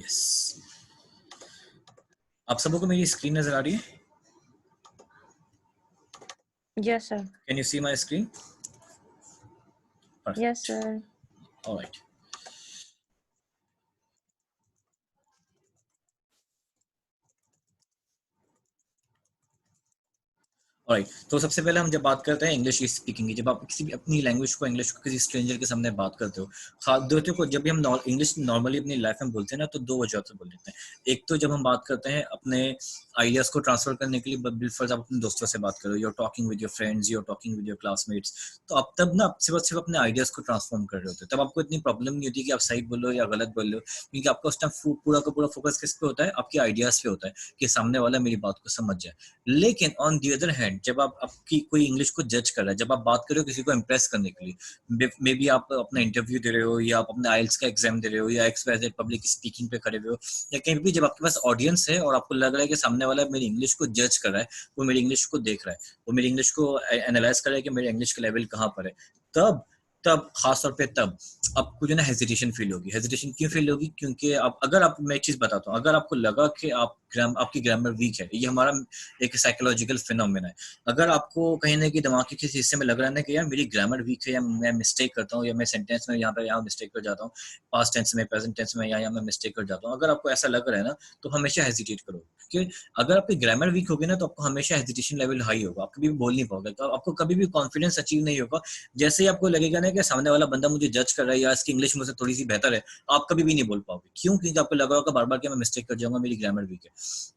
Yes, आप सबों को मेरी स्क्रीन नजर आ रही है? Yes, sir. Can you see my screen? Yes, sir. Alright. Alright, तो सबसे पहले हम जब बात करते हैं इंग्लिश स्पीकिंग की, जब आप किसी भी अपनी लैंग्वेज को, इंग्लिश को किसी स्ट्रेंजर के सामने बात करते हो, खास दोस्तों को, जब भी हम इंग्लिश नॉर्मली अपनी लाइफ में बोलते हैं ना, तो दो वजह से बोल लेते हैं। एक तो जब हम बात करते हैं अपने आइडियाज को ट्रांसफर करने के लिए, बिलफर्ज आप अपने दोस्तों से बात करो, you're talking with your friends, you're talking with your classmates, तो आप तब ना सिर्फ अपने आइडियाज को ट्रांसफॉर्म कर रहे होते हैं। तब आपको इतनी प्रॉब्लम नहीं होती कि आप सही बोलो या गलत बोलो, क्योंकि आपका उस टाइम पूरा का पूरा फोकस किस पे होता है? आपके आइडियाज पे होता है कि सामने वाला मेरी बात को समझ जाए। लेकिन ऑन दी अदर हैंड, जब आप आपकी कोई इंग्लिश को जज कर रहा है, जब आप बात कर रहे हो किसी को इम्प्रेस करने के लिए, मे बी आप अपना इंटरव्यू दे रहे हो, या आप अपने आइल्स का एग्जाम दे रहे हो, या XYZ पब्लिक स्पीकिंग पे खड़े हुए हो, या कहीं भी जब आपके पास ऑडियंस है और आपको लग रहा है कि सामने वाला मेरी इंग्लिश को जज कर रहा है, वो मेरी इंग्लिश को देख रहा है, वो मेरी इंग्लिश को एनालाइज कर रहा है कि मेरे इंग्लिश का लेवल कहाँ पर है, तब तब खास तौर पे तब आपको जो ना हेजिटेशन फील होगी। हेजिटेशन क्यों फील होगी? क्योंकि आप, अगर आप, मैं एक चीज बताता हूँ, अगर आपको लगा कि आपकी ग्रामर वीक है, ये हमारा एक साइकोलॉजिकल फिनोमेना है। अगर आपको कहीं ना कहीं दिमाग के किसी हिस्से में लग रहा है ना कि यार मेरी ग्रामर वीक है, या मैं मिस्टेक करता हूँ, या मैं सेंटेंस में यहाँ मिस्टेक कर जाता हूँ, पास्ट टेंस में, प्रेजेंट टेंस में, या मैं मिस्टेक कर जाता हूँ, अगर आपको ऐसा लग रहा है ना, तो हमेशा हेजिटेट करो। क्योंकि अगर आपकी ग्रामर वीक होगी ना, तो आपको हमेशा हेजिटेशन लेवल हाई होगा, आप कभी भी बोल नहीं पाओगे, तो आपको कभी भी कॉन्फिडेंस अचीव नहीं होगा। जैसे ही आपको लगेगा ना कि सामने वाला बंदा मुझे जज कर रहा है, या इसकी इंग्लिश मुझसे थोड़ी सी बेहतर है, आप कभी भी नहीं बोल पाओगे। क्यों? क्योंकि आपको लगा होगा बार बार कि मैं मिस्टेक कर जाऊंगा, मेरी ग्रामर वीक है।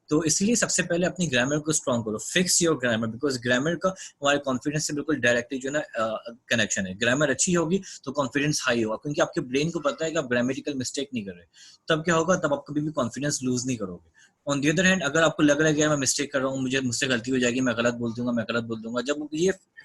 तो इसलिए सबसे पहले अपनी ग्रामर को स्ट्रॉन्ग करो, fix your grammar, because grammar का हमारे कॉन्फिडेंस से बिल्कुल डायरेक्टली जो है ना कनेक्शन है। ग्रामर अच्छी होगी तो कॉन्फिडेंस हाई होगा, क्योंकि आपके ब्रेन को पता है कि आप ग्रामेटिकल मिस्टेक नहीं कर रहे। तब क्या होगा? तब आप कभी भी कॉन्फिडेंस लूज नहीं करोगे। ऑन दी अदर हैंड, अगर आपको लग रहा है कि मैं मिस्टेक कर रहा हूँ, मुझसे गलती हो जाएगी, मैं गलत बोल दूंगा, जब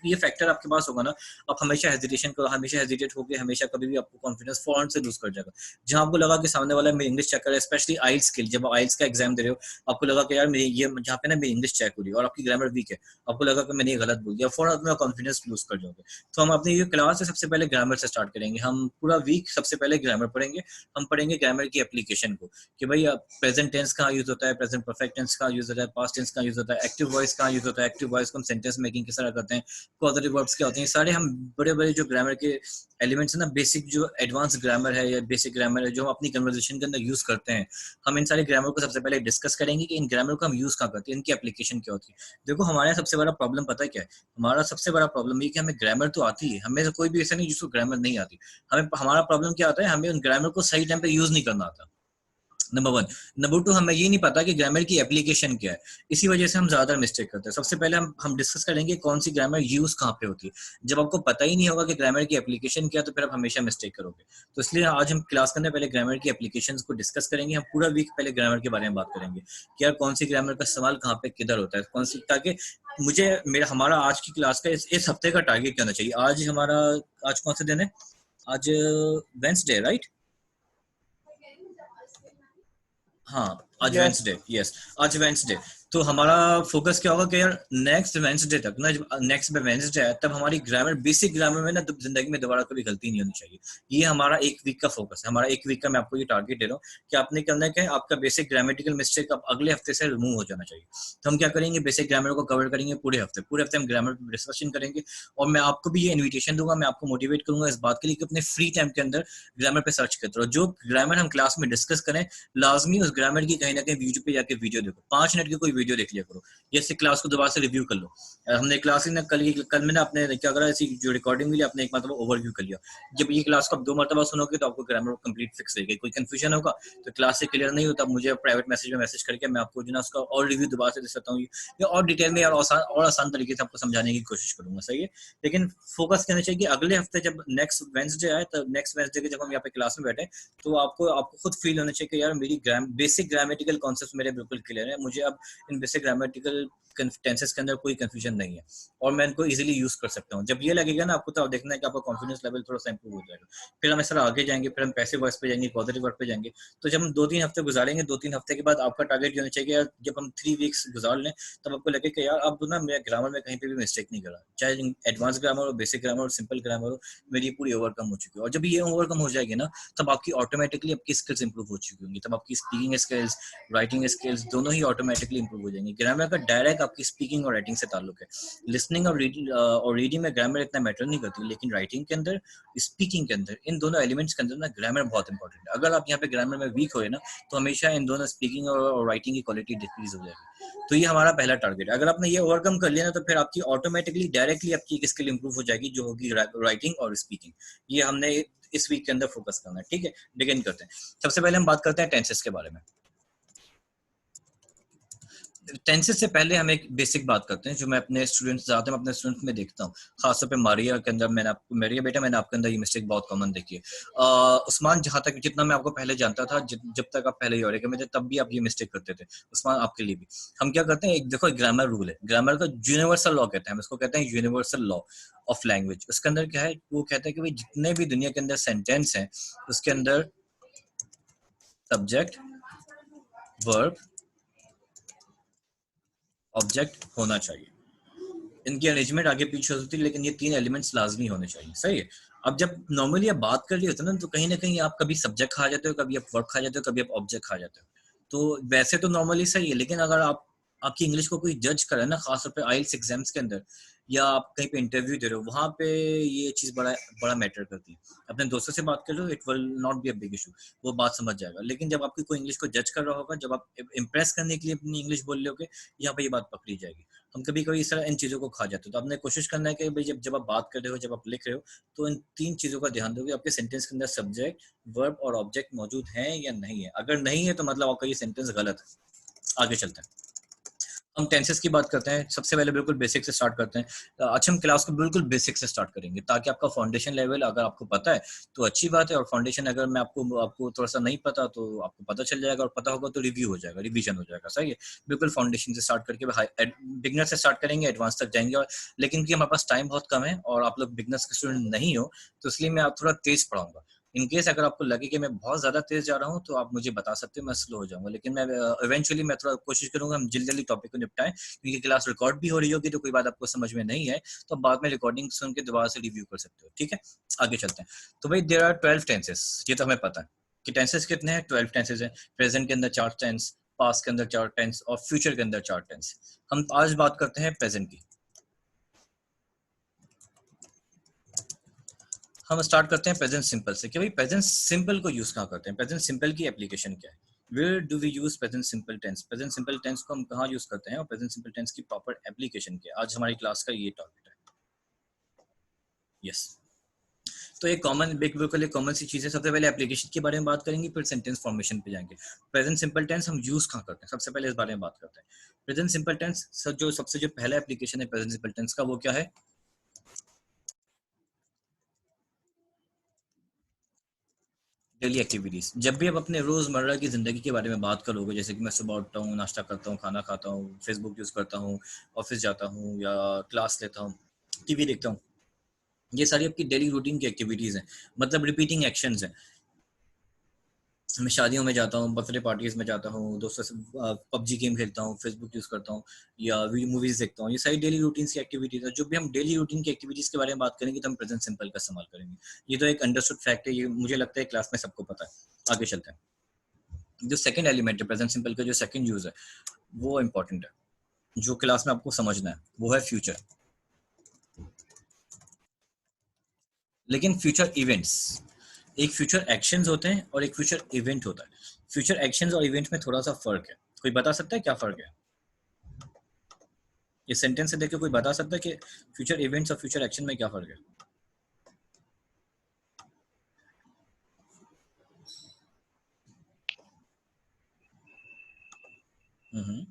ये फैक्टर आपके पास होगा ना, आप हमेशा हेजिटेट होकर हमेशा कभी भी आपको कॉन्फिडेंस फौरन से लूज कर जाएगा। जहां आपको लगा कि सामने वाला मेरी इंग्लिश चेक कर रहा है, स्पेशली आइल्स के लिए, जब आप आइल्स का एग्जाम दे रहे हो, आपको लगा कि यार मेरी ये जहाँ पे ना मेरी इंग्लिश चेक हो रही है और आपकी ग्रामर वीक है, आपको लगा कि मैंने ये गलत बोल दिया, फौरन अपना कॉन्फिडेंस लूज कर जाओगे। तो हम अपनी ये क्लास से सबसे पहले ग्रामर से स्टार्ट करेंगे। हम पूरा वीक सबसे पहले ग्रामर पढ़ेंगे। हम पढ़ेंगे ग्रामर की एप्लीकेशन को, कि भाई प्रेजेंट टेंस कहाँ यूज होता है, प्रेजेंट परफेक्ट टेंस कहाँ यूज होता है, पास्ट टेंस कहाँ यूज होता है, एक्टिव वॉइस कहाँ यूज होता है, एक्टिव वॉइस को हम सेंटेंस मेकिंग किस तरह करते हैं, पॉजिटिव वर्ब्स क्या होते हैं, सारे हम बड़े बड़े जो ग्रामर के एलिमेंट्स है ना, बेसिक जो एडवांस ग्रामर है या बेसिक ग्रामर है जो हम अपनी कन्वर्सेशन के अंदर यूज करते हैं, हम इन सारे ग्रामर को सबसे पहले डिस्कस करेंगे कि इन ग्रामर को हम यूज कहाँ करते हैं, इनकी एप्लीकेशन क्या होती है। देखो, हमारे सबसे बड़ा प्रॉब्लम पता है क्या है? हमारा सबसे बड़ा प्रॉब्लम ये कि हमें ग्रामर तो आती है, हमें कोई भी ऐसा नहीं जिसको ग्रामर नहीं आती। हमारा प्रॉब्लम क्या आता है? हमें उन ग्रामर को सही टाइम पे यूज नहीं करना आता, नंबर वन। नंबर टू, हमें ये नहीं पता कि ग्रामर की एप्लीकेशन क्या है। इसी वजह से हम ज्यादा मिस्टेक करते हैं। सबसे पहले हम डिस्कस करेंगे कौन सी ग्रामर यूज कहाँ पे होती है। जब आपको पता ही नहीं होगा कि ग्रामर की एप्लीकेशन क्या है, तो फिर आप हमेशा मिस्टेक करोगे। तो इसलिए आज हम क्लास के अंदर पहले ग्रामर की एप्लीकेशन को डिस्कस करेंगे। हम पूरा वीक पहले ग्रामर के बारे में बात करेंगे कि यार कौन सी ग्रामर का इस्तेमाल कहाँ पे किधर होता है, कौन सी, ताकि हमारा आज की क्लास का इस हफ्ते का टारगेट क्या होना चाहिए। आज कौन सा दिन है? आज वेंसडे, राइट? हाँ, आज Yes. वेंसडे, यस, आज वेंसडे। तो हमारा फोकस क्या होगा कि यार नेक्स्ट वेंसडे तक ना, जब नेक्स्ट वेंसडे है, तब हमारी ग्रामर, बेसिक ग्रामर में ना, तो जिंदगी में दोबारा कभी गलती नहीं होनी चाहिए। ये हमारा एक वीक का फोकस है। हमारा एक वीक का मैं आपको ये टारगेट दे रहा हूँ कि आपने करना है क्या, आपका बेसिक ग्रामेटिकल मिस्टेक अब अगले हफ्ते से रिमूव हो जाना चाहिए। तो हम क्या करेंगे, बेसिक ग्रामर को कवर करेंगे पूरे हफ्ते हम ग्रामर पर डिस्कशन करेंगे। और मैं आपको भी ये इन्विटेशन दूंगा, मैं आपको मोटिवेट करूंगा इस बात के लिए कि अपने फ्री टाइम के अंदर ग्रामर पे सर्च करते रहो। जो ग्रामर हम क्लास में डिस्कस करें, लाजमी उस ग्रामर की कहीं ना कहीं यूट्यूब पे जाके वीडियो देखो, 5 मिनट की कोई वीडियो देख लिया करो, जैसे क्लास को दोबारा से रिव्यू कर लो। हमने क्लास ना कल में ना अपने क्या करा, ऐसी जो रिकॉर्डिंग मिली अपने एक मतलब ओवरव्यू कर लिया। जब ये क्लास को आप 2 मरतबा सुनोगे तो आपको ग्रामर कंप्लीट फिक्स रहेगी। कोई कंफ्यूजन होगा तो क्लास से क्लियर नहीं होता, मुझे प्राइवेट मैसेज में मैसेज करके मैं आपको जो ना उसका और रिव्यू दोबारा से दे सकता हूँ, या और डिटेल में यार और आसान तरीके से आपको समझाने की कोशिश करूंगा, सही है। लेकिन फोकस करना चाहिए कि अगले हफ्ते जब नेक्स्ट वेंसडे आए, तो नेक्स्ट वेंसडे के जब हम यहाँ पे क्लास में बैठे, तो आपको खुद फील होना चाहिए कि यार मेरी बेसिक ग्रामेटिकल ग्रामेटिकल कॉन्सेप्ट मेरे बिल्कुल क्लियर है, मुझे अब इन बेसिक ग्रामेटिकल टेंसेस के अंदर कोई कंफ्यूजन नहीं है और मैं इनको इजीली यूज कर सकता हूँ। जब ये लगेगा ना आपको, तो आप देखना है कि आपका कॉन्फिडेंस लेवल थोड़ा सा इंप्रूव हो जाएगा। फिर हम इस तरह आगे जाएंगे, फिर हम पैसिव वॉइस पे जाएंगे, पॉजिटिव वर्ड पे जाएंगे। तो जब हम 2-3 हफ्ते गुजारेंगे, 2-3 हफ्ते के बाद आपका टारगेट होना चाहिए यार, जब हम 3 वीक्स गुजार लें तब आपको लगे कि यार अब ना मैं ग्रामर में कहीं पे भी मिस्टेक नहीं करा, चाहे एडवांस ग्रामर हो, बेसिक ग्रामर हो, सिंपल ग्रामर हो, मेरी पूरी ओवरकम हो चुकी है। और जब ये ओवरकम हो जाएगी ना, तब आपकी ऑटोमेटिकली आपकी स्किल्स इंप्रूव हो चुकी होंगी, तब आपकी स्पीकिंग स्किल्स, राइटिंग स्किल्स दोनों ही ऑटोमेटिकली इंप्रूव हो जाएंगी। ग्रामर का डायरेक्ट आपकी स्पीकिंग और राइटिंग से ताल्लुक है। लिसनिंग और रीडिंग में ग्रामर इतना मैटर नहीं करती, लेकिन राइटिंग के अंदर, स्पीकिंग के अंदर, इन दोनों एलिमेंट्स के अंदर ना ग्रामर बहुत इंपॉर्टेंट है। अगर आप यहाँ पे ग्रामर में वीक हो ना, तो हमेशा इन दोनों स्पीकिंग और राइटिंग की क्वालिटी डिक्रीज हो जाएगी। तो ये हमारा पहला टारगेट है। अगर आपने ये ओवरकम कर लिया ना, तो फिर आपकी ऑटोमेटिकली डायरेक्टली आपकी एक स्किल इंप्रूव हो जाएगी, जो होगी राइटिंग और स्पीकिंग। ये हमने इस वीक के अंदर फोकस करना है, ठीक है। बिगिन करते हैं। सबसे पहले हम बात करते हैं टेंसेस के बारे में। टेंसेस से पहले हम एक बेसिक बात करते हैं, जो मैं अपने स्टूडेंट्स ज्यादा मैं अपने स्टूडेंट्स में देखता हूँ, खासतौर पे मारिया के अंदर। मारिया बेटा, मैंने आपके अंदर ये मिस्टेक बहुत कॉमन देखी है। उस्मान, जहां तक जितना मैं आपको पहले जानता था, जब तक आप पहले यूरोप में थे, तब भी आप ये मिस्टेक करते थे। उस्मान, आपके लिए भी हम क्या करते हैं, एक देखो ग्रामर रूल है, ग्रामर का यूनिवर्सल लॉ कहते हैं, हम इसको कहते हैं यूनिवर्सल लॉ ऑफ लैंग्वेज। उसके अंदर क्या है, वो कहता है कि भाई जितने भी दुनिया के अंदर सेंटेंस हैं, उसके अंदर सब्जेक्ट, वर्ब, ऑब्जेक्ट होना चाहिए। इनकी अरेंजमेंट आगे पीछे होती है, लेकिन ये 3 एलिमेंट्स लाजमी होने चाहिए, सही है। अब जब नॉर्मली आप बात कर रही होते ना, तो कहीं ना कहीं आप कभी सब्जेक्ट खा जाते हो, कभी आप वर्ब खा जाते हो, कभी आप ऑब्जेक्ट खा जाते हो। तो वैसे तो नॉर्मली सही है, लेकिन अगर आप आपकी इंग्लिश को कोई जज करे ना, खासतौर पे आइल्स एग्जाम्स के अंदर, या आप कहीं पे इंटरव्यू दे रहे हो, वहां पे ये चीज बड़ा बड़ा मैटर करती है। अपने दोस्तों से बात कर लो, it will not be a big issue, वो बात समझ जाएगा। लेकिन जब आपकी कोई इंग्लिश को जज कर रहा होगा, जब आप इम्प्रेस करने के लिए अपनी इंग्लिश बोल रहे हो, यहाँ पे ये बात पकड़ी जाएगी। हम कभी कभी इस तरह इन चीजों को खा जाते हो। तो आपने कोशिश करना है कि भाई जब आप बात कर रहे हो, जब आप लिख रहे हो, तो इन 3 चीजों का ध्यान दोगे, आपके सेंटेंस के अंदर सब्जेक्ट, वर्ब और ऑब्जेक्ट मौजूद हैं या नहीं है। अगर नहीं है, तो मतलब आपका ये सेंटेंस गलत है। आगे चलते हैं, हम टेंसेस की बात करते हैं। सबसे पहले बिल्कुल बेसिक से स्टार्ट करते हैं। अच्छा, हम क्लास को बिल्कुल बेसिक से स्टार्ट करेंगे, ताकि आपका फाउंडेशन लेवल अगर आपको पता है तो अच्छी बात है, और फाउंडेशन अगर मैं आपको थोड़ा सा नहीं पता, तो आपको पता चल जाएगा, और पता होगा तो रिव्यू हो जाएगा, रिवीजन हो जाएगा, सही है। बिल्कुल फाउंडेशन से स्टार्ट करके बिगनर से स्टार्ट करेंगे, एडवांस तक जाएंगे। और लेकिन कि हमारे पास टाइम बहुत कम है और आप लोग बिगनर्स के स्टूडेंट नहीं हो, तो इसलिए मैं आप थोड़ा तेज पढ़ाऊंगा। इन केस अगर आपको लगे कि मैं बहुत ज्यादा तेज जा रहा हूँ, तो आप मुझे बता सकते हो, मैं स्लो हो जाऊंगा। लेकिन मैं इवेंचुअली मैं थोड़ा कोशिश करूंगा हम जल्दी जल्दी टॉपिक को निपटाएं, क्योंकि क्लास रिकॉर्ड भी हो रही होगी, तो कोई बात आपको समझ में नहीं है तो बाद में रिकॉर्डिंग सुन के दोबारा से रिव्यू कर सकते हो, ठीक है। आगे चलते हैं। तो भाई देयर आर 12 टेंसेस, ये तो हमें पता है कि टेंसेस कितने हैं, 12 टेंसेस हैं। प्रेजेंट के अंदर 4 टेंस, पास्ट के अंदर 4 टेंस, और फ्यूचर के अंदर 4 टेंस। हम आज बात करते हैं प्रेजेंट की। हम स्टार्ट करते हैं प्रेजेंट सिंपल से कि भाई प्रेजेंट सिंपल को यूज कहाँ करते हैं, प्रेजेंट सिंपल की एप्लीकेशन क्या है, where do we use present simple tense, present simple tense को हम कहाँ यूज करते हैं, और प्रेजेंट सिंपल टेंस की प्रॉपर एप्लीकेशन क्या है। आज हमारी क्लास का ये टॉपिक है। यस, तो एक कॉमन बिल्कुल एक कॉमन सी चीज है। सबसे पहले एप्लीकेशन के बारे में बात करेंगे, फिर सेंटेंस फॉर्मेशन पे जाएंगे। प्रेजेंट सिंपल टेंस हम यूज कहाँ करते हैं, सबसे पहले इस बारे में बात करते हैं। प्रेजेंट सिंपल टेंस जो सबसे पहला एप्लीकेशन है प्रेजेंट सिंपल टेंस का, वो क्या है, डेली एक्टिविटीज। जब भी आप अपने रोजमर्रा की जिंदगी के बारे में बात करोगे, जैसे कि मैं सुबह उठता हूँ, नाश्ता करता हूँ, खाना खाता हूँ, फेसबुक यूज करता हूँ, ऑफिस जाता हूँ या क्लास लेता हूँ, टीवी देखता हूँ, ये सारी आपकी डेली रूटीन की एक्टिविटीज हैं, मतलब रिपीटिंग एक्शंस हैं। मैं शादियों में जाता हूँ, बर्थडे पार्टीज में जाता हूँ, दोस्तों से पबजी गेम खेलता हूँ, फेसबुक यूज करता हूँ, या मूवीज देखता हूँ। ये सारी डेली रूटीन की एक्टिविटीज है। जो भी हम डेली रूटीन की एक्टिविटीज के बारे में बात करेंगे, तो हम प्रेजेंट सिंपल का इस्तेमाल करेंगे। ये तो एक अंडरस्टूड फैक्ट है, ये मुझे लगता है क्लास में सबको पता है। आगे चलते हैं। जो सेकंड एलिमेंट है प्रेजेंट सिंपल का, जो सेकंड यूज है, वो इंपॉर्टेंट है, जो क्लास में आपको समझना है, वो है फ्यूचर। लेकिन फ्यूचर इवेंट्स, एक फ्यूचर एक्शंस होते हैं और एक फ्यूचर इवेंट होता है। फ्यूचर एक्शंस और इवेंट में थोड़ा सा फर्क है। कोई बता सकता है क्या फर्क है? ये सेंटेंस से देखकर कोई बता सकता है कि फ्यूचर इवेंट्स और फ्यूचर एक्शन में क्या फर्क है? हम्म,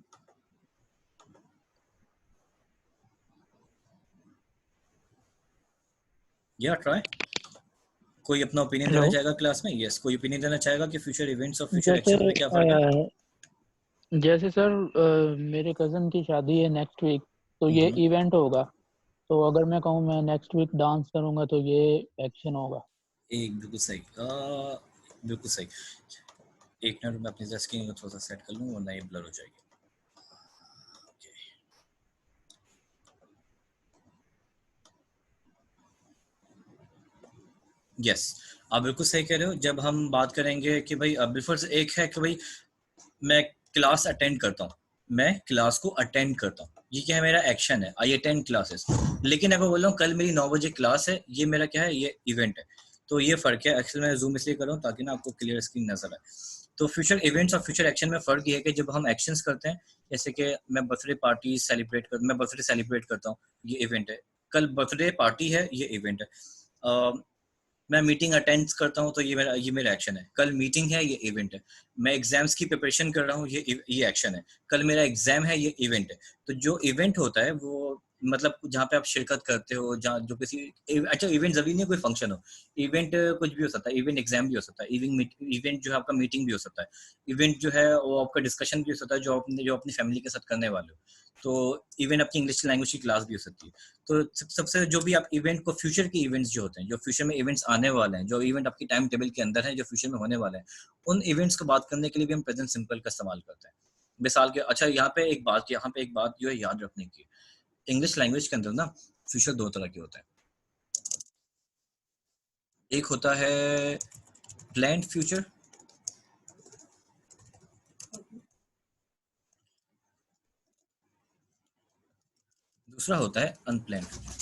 या ट्राई। कोई अपना ओपिनियन हेलो। देना चाहेगा क्लास में? यस, कोई ओपिनियन देना चाहेगा कि फ्यूचर इवेंट्स और फ्यूचर जैसे एक्शन में क्या फर्क है? जैसे सर मेरे कज़न की शादी है नेक्स्ट वीक, तो ये इवेंट होगा। तो अगर मैं कहूँ मैं नेक्स्ट वीक डांस करूँगा तो ये एक्शन होगा। एक बिल्कुल सही, बिल्कुल सही। एक मिनट में अपनी स्क्रीन को थोड़ा सा सेट कर लूँ वरना ये ब्लर हो जाएगी। यस, आप बिल्कुल सही कह रहे हो। जब हम बात करेंगे कि भाई बिफोर एक है कि भाई मैं क्लास अटेंड करता हूँ, मैं क्लास को अटेंड करता हूँ, ये क्या है, मेरा एक्शन है, आई अटेंड क्लासेस। लेकिन अगर बोल रहा हूँ कल मेरी 9 बजे क्लास है, ये मेरा क्या है, ये इवेंट है। तो ये फर्क है। एक्चुअली मैं जूम इसलिए कर रहा हूँ ताकि ना आपको क्लियर स्क्रीन नजर आए। तो फ्यूचर इवेंट्स और फ्यूचर एक्शन में फर्क ये है कि जब हम एक्शंस करते हैं, जैसे कि मैं बर्थडे पार्टी सेलिब्रेट कर मैं बर्थडे सेलिब्रेट करता हूँ, ये इवेंट है। कल बर्थडे पार्टी है, ये इवेंट है। मैं मीटिंग अटेंड करता हूँ तो ये मेरा एक्शन है। कल मीटिंग है, ये इवेंट है। मैं एग्जाम्स की प्रिपरेशन कर रहा हूँ, ये एक्शन है। कल मेरा एग्जाम है, ये इवेंट है। तो जो इवेंट होता है वो मतलब जहाँ पे आप शिरकत करते हो, जहाँ जो किसी अच्छा इवेंट जरूरी नहीं कोई फंक्शन हो। इवेंट कुछ भी हो सकता है, इवेंट एग्जाम भी हो सकता है, इवेंट जो है आपका मीटिंग भी हो सकता है। इवेंट जो है वो आपका डिस्कशन भी हो सकता है जो अपनी फैमिली के साथ करने वाले हो। तो इवेंट आपकी इंग्लिश लैंग्वेज की क्लास भी हो सकती है। तो सबसे जो भी आप इवेंट को, फ्यूचर के इवेंट्स जो होते हैं, जो फ्यूचर में इवेंट्स आने वाले हैं, जो इवेंट आपकी टाइम टेबल के अंदर है, जो फ्यूचर में होने वाले हैं, उन इवेंट्स को बात करने के लिए भी हम प्रेजेंट सिंपल का इस्तेमाल करते हैं। मिसाल के अच्छा यहाँ पे एक बात जो है याद रखने की, इंग्लिश लैंग्वेज के अंदर ना फ्यूचर दो तरह के होते हैं। एक होता है प्लान्ड फ्यूचर, दूसरा होता है अनप्लान्ड फ्यूचर।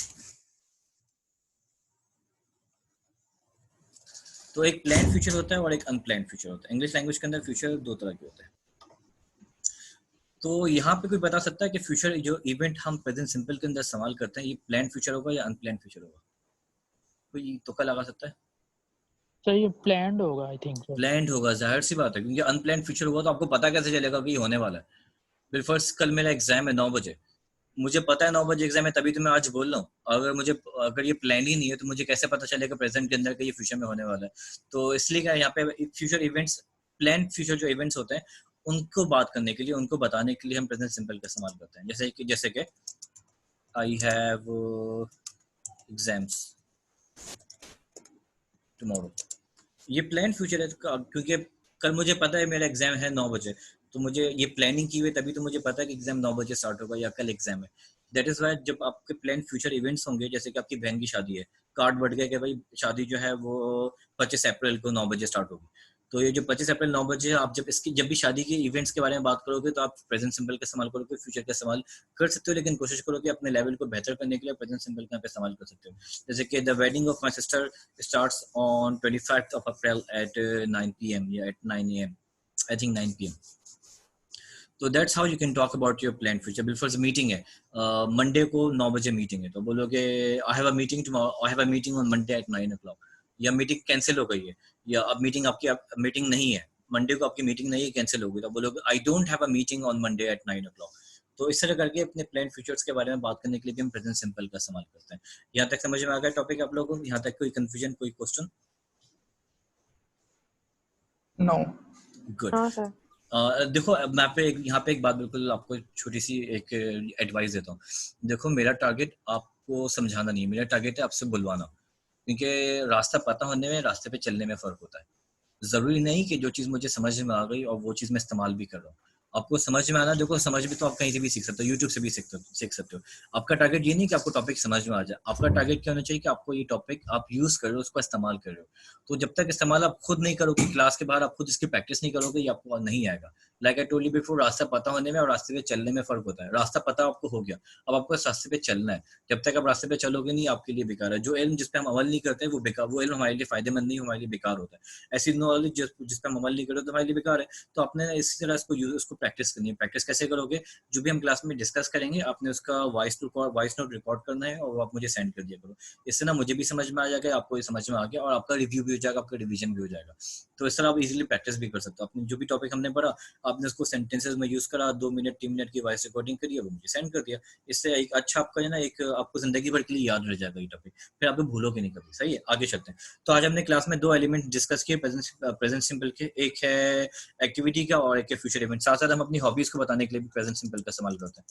तो एक प्लान्ड फ्यूचर होता है और एक अनप्लान्ड फ्यूचर होता है। इंग्लिश लैंग्वेज के अंदर फ्यूचर दो तरह के होते हैं। तो यहाँ पे कोई बता सकता है कि फ्यूचर जो इवेंट हम प्रेजेंट सिंपल के अंदर इस्तेमाल करते हैं, ये प्लान फ्यूचर होगा या अनप्लान फ्यूचर होगा? कोई तुक्का लगा सकता है? सर ये प्लान्ड होगा आई थिंक सर। प्लान्ड होगा, जाहिर सी बात है, क्योंकि अनप्लान फ्यूचर होगा तो आपको पता कैसे चलेगा कि ये होने वाला है? बिलफर्स कल मेरा एग्जाम है 9 बजे, मुझे पता है 9 बजे एग्जाम है, तभी तो मैं आज बोल रहा हूँ। अगर ये प्लान ही नहीं है तो मुझे कैसे पता चलेगा प्रेजेंट के अंदर कि ये फ्यूचर में होने वाला है? तो इसलिए क्या यहाँ पे फ्यूचर इवेंट्स, प्लान फ्यूचर जो इवेंट्स होते हैं, उनको बात करने के लिए, उनको बताने के लिए हम प्रेजेंट सिंपल का इस्तेमाल करते हैं। जैसे कि आई हैव एग्जाम्स टुमारो, ये प्लान फ्यूचर है। क्योंकि कल मुझे पता है मेरा एग्जाम है 9 बजे, तो मुझे ये प्लानिंग की हुई तभी तो मुझे पता है कि एग्जाम 9 बजे स्टार्ट होगा या कल एग्जाम है। दैट इज वाई जब आपके प्लान फ्यूचर इवेंट्स होंगे, जैसे कि आपकी बहन की शादी है, कार्ड बढ़ गया कि भाई शादी जो है वो 25 अप्रैल को 9 बजे स्टार्ट होगी। तो ये जो 25 अप्रैल 9 बजे, आप जब भी शादी के इवेंट्स के बारे में बात करोगे तो आप प्रेजेंट सिंपल का इस्तेमाल करोगे, फ्यूचर का इस्तेमाल कर सकते हो, लेकिन कोशिश करो कि अपने लेवल को बेहतर करने के लिए प्रेजेंट सिंपल का इस्तेमाल कर सकते हो। जैसे कि the wedding of my sister starts on 25th of April at 9 p.m. Yeah, at 9 a.m. I think 9 p.m. तो that's how you can talk about your plan future. बिल्कुल मीटिंग है, मंडे को 9 बजे मीटिंग है, तो बोलोगे I have a meeting tomorrow, I have a meeting on Monday at 9 o'clock। या meeting cancel हो गई है, या अब मीटिंग नहीं है, मंडे को आपकी मीटिंग नहीं है, कैंसिल हो गई, तो बोलोगे I don't have a meeting on Monday at 9 o'clock। तो इस तरह करके अपने प्लान फ्यूचर्स के बारे में बात करने के लिए भी हम प्रेजेंट सिंपल का इस्तेमाल करते हैं। यहाँ तक समझ में आ गया टॉपिक आप लोगों को? यहाँ तक कोई कंफ्यूजन, कोई क्वेश्चन? नो। गुड। हाँ सर। देखो अब मैं यहाँ पे एक बात बिल्कुल आपको छोटी सी एक एडवाइस देता हूँ। देखो मेरा टारगेट आपको समझाना नहीं है, मेरा टारगेट है आपसे बुलवाना। क्योंकि रास्ता पता होने में, रास्ते पे चलने में फर्क होता है। जरूरी नहीं कि जो चीज मुझे समझ में आ गई और वो चीज मैं इस्तेमाल भी कर रहा हूँ। आपको समझ में आना, देखो समझ भी तो आप कहीं से भी सीख सकते हो, यूट्यूब से भी सीख सकते हो। आपका टारगेट ये नहीं कि आपको टॉपिक समझ में आ जाए, आपका टारगेट क्या होना चाहिए कि आपको ये टॉपिक आप यूज कर रहे हो, उसको इस्तेमाल कर रहे हो। तो जब तक इस्तेमाल आप खुद नहीं करोगे, क्लास के बाहर आप खुद इसकी प्रैक्टिस नहीं करोगे, ये आपको नहीं आएगा। Like I told you before, रास्ता पता होने में और रास्ते पे चलने में फर्क होता है। रास्ता पता आपको हो गया, अब आपको इस रास्ते पे चलना है। जब तक आप रास्ते पे चलोगे नहीं, आपके लिए बेकार है। जो इल्म जिस पे हम अमल नहीं करते वो बेकार, वो इल्म हमारे लिए फायदेमंद नहीं, हमारे लिए बेकार होता है। ऐसी नॉलेज जिस पे हम अमल नहीं करो तो हमारे लिए बेकार है। तो आपने इसी तरह इसको प्रैक्टिस करनी है। प्रैक्टिस कैसे करोगे? जो भी हम क्लास में डिस्कस करेंगे, आपने उसका वॉइस नोट रिकॉर्ड करना है और आप मुझे सेंड कर दिया करो। इससे ना मुझे भी समझ में आ जाएगा, आपको भी समझ में आ गया, और आपका रिव्यू भी हो जाएगा, आपका रिवीजन भी हो जाएगा। तो इस तरह आप इजीली प्रैक्टिस भी कर सकते हो। अपनी जो भी टॉपिक हमने पढ़ा, आपने उसको सेंटेंसेस में यूज करा, 2 मिनट 3 मिनट की वॉइस रिकॉर्डिंग करी, वो मुझे सेंड कर दिया। इससे एक अच्छा आपका जो ना एक आपको जिंदगी भर के लिए याद रह जाएगा ये टॉपिक, फिर आप भूलोगे नहीं कभी। सही है, आगे चलते हैं। तो आज हमने क्लास में 2 एलिमेंट डिस्कस किए प्रेजेंट सिंपल के, एक है एक्टिविटी का और एक है फ्यूचर इवेंट। साथ साथ हम अपनी हॉबीज को बताने के लिए भी प्रेजेंट सिंपल का इस्तेमाल करते हैं,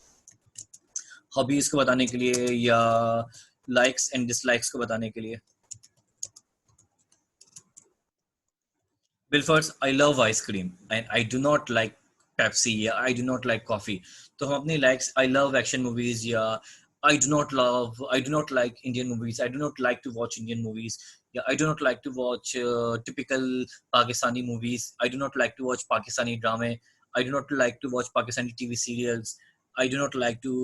हॉबीज को बताने के लिए या लाइक्स एंड डिसलाइक्स को बताने के लिए। Wilfors, I love ice cream and I do not like Pepsi या I do not like coffee. तो हम अपनी likes, I love action movies या I do not like Indian movies. I do not like to watch Indian movies. Yeah, I do not like to watch typical Pakistani movies. I do not like to watch Pakistani drama. I do not like to watch Pakistani TV serials. I do not like to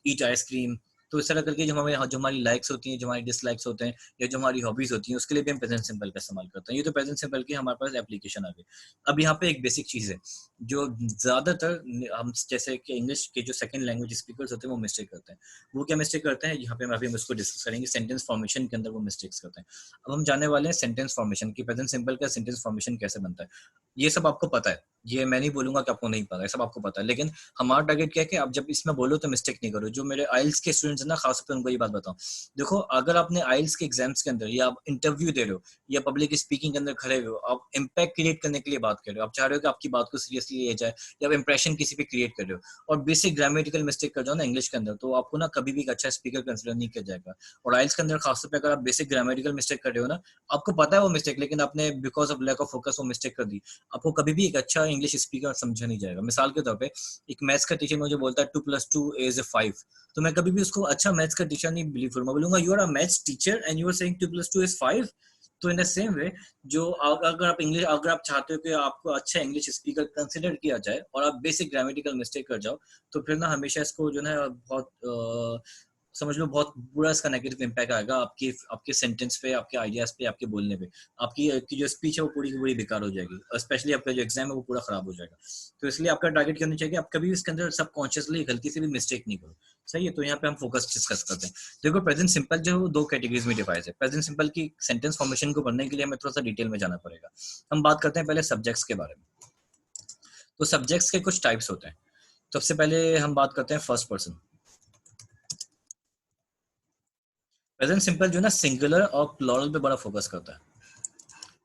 eat ice cream. तो इस तरह करके जो हमारी likes होती हैं, जो हमारी डिसलाइक्स होते हैं या जो हमारी हॉबीज होती हैं, उसके लिए भी हम प्रेजेंट सिंपल का इस्तेमाल करते हैं। ये तो प्रेजेंट सिंपल की हमारे पास एप्लीकेशन आ गई। अब यहाँ पे एक बेसिक चीज है जो ज्यादातर हम जैसे कि इंग्लिश के जो सेकंड लैंग्वेज स्पीकर्स होते हैं वो मिस्टेक करते हैं। वो क्या मिस्टेक करते हैं, यहाँ पे अभी हम उसको डिस्कस करेंगे। सेंटेंस फॉर्मेशन के अंदर वो मिस्टेक्स करते हैं। अब हम जानने वाले हैं सेंटेंस फॉर्मेशन की, प्रेजेंट सिंपल का सेंटेंस फॉर्मेशन कैसे बनता है। ये सब आपको पता है, ये मैं नहीं बोलूंगा कि आपको नहीं पता है, सब आपको पता है। लेकिन हमारा टारगेट क्या है कि आप जब इसमें बोलो तो मिस्टेक नहीं करो। जो मेरे आइल्स के स्टूडेंट्स हैं ना, खासतौर पर उनको ये बात बताऊं, देखो अगर आपने आइल्स के एग्जाम्स के अंदर या आप इंटरव्यू दे रहे हो या पब्लिक स्पीकिंग के अंदर खड़े हो, आप इम्पैक्ट क्रिएट करने के लिए बात कर रहे हो, आप चाह रहे हो कि आपकी बात को सीरियसली लिया जाए या आप इंप्रेशन किसी पे क्रिएट कर रहे हो और बेसिक ग्रामेटिकल मिस्टेक कर जाओ ना इंग्लिश के अंदर, तो आपको ना कभी भी एक अच्छा स्पीकर कंसिडर नहीं किया जाएगा। और आइल्स के अंदर खासतौर पर अगर आप बेसिक ग्रामेटिकल मिस्टेक कर रहे हो ना, आपको पता है वो मिस्टेक, लेकिन आपने because of lack of focus वो मिस्टेक कर दी, आपको कभी भी एक अच्छा इंग्लिश स्पीकर समझा नहीं जाएगा। मिसाल के तौर पे एक मैथ्स का टीचर मुझे बोलता है 2+2 इज 5, तो मैं कभी भी उसको अच्छा मैथ्स का टीचर नहीं बिलीव करूंगा, बोलूंगा you are a maths teacher and you are saying 2+2 is 5। तो इन द सेम वे जो अगर आप चाहते हो कि आपको अच्छा इंग्लिश स्पीकर कंसिडर किया जाए और आप बेसिक ग्रामेटिकल मिस्टेक कर जाओ, तो फिर ना हमेशा इसको जो है बहुत समझ लो बहुत बुरा इसका नेगेटिव इम्पैक्ट आएगा आपके आपके सेंटेंस पे, आपके आइडियाज पे, आपके बोलने पे। आपकी जो स्पीच है वो पूरी की पूरी बेकार हो जाएगी, स्पेशली आपका जो एग्जाम है वो पूरा खराब हो जाएगा। तो इसलिए आपका टारगेट करना चाहिए आप कभी इसके अंदर सबकॉन्शियसली गलती से भी मिस्टेक नहीं करो। सही है, तो यहाँ पे हम फोकस डिस्कस करते हैं। देखो प्रेजेंट सिंपल जो है 2 कैटेगरीज में डिवाइड है। प्रेजेंट सिंपल की सेंटेंस फॉर्मेशन को पढ़ने के लिए हमें थोड़ा सा डिटेल में जाना पड़ेगा। हम बात करते हैं पहले सब्जेक्ट्स के बारे में। तो सब्जेक्ट्स के कुछ टाइप्स होते हैं। सबसे पहले हम बात करते हैं फर्स्ट पर्सन। प्रेजेंट सिंपल जो है ना सिंगुलर और प्लूरल पे बड़ा फोकस करता है।